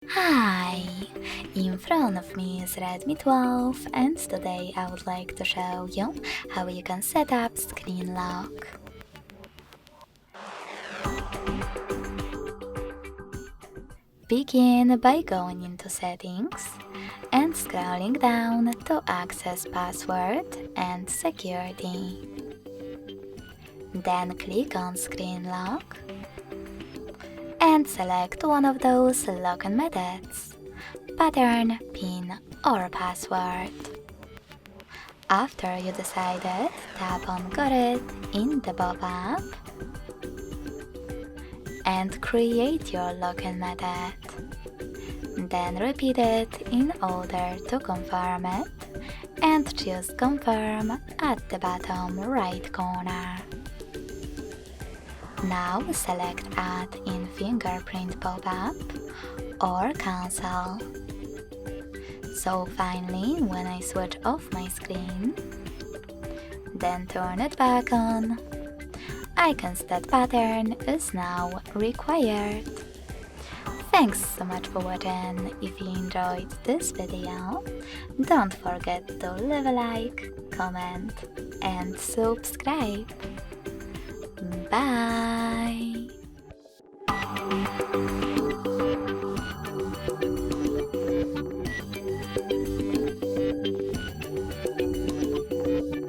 Hi! In front of me is Redmi 12 and today I would like to show you how you can set up screen lock. Begin by going into settings and scrolling down to access password and security. Then click on screen lock and select one of those login methods, pattern, PIN or password. After you decided, tap on Got It in the pop-up and create your login method. Then repeat it in order to confirm it and choose Confirm at the bottom right corner. Now select Add in Fingerprint pop-up or Cancel. So finally, when I switch off my screen, then turn it back on, icons that pattern is now required. Thanks so much for watching. If you enjoyed this video, don't forget to leave a like, comment and subscribe. Bye!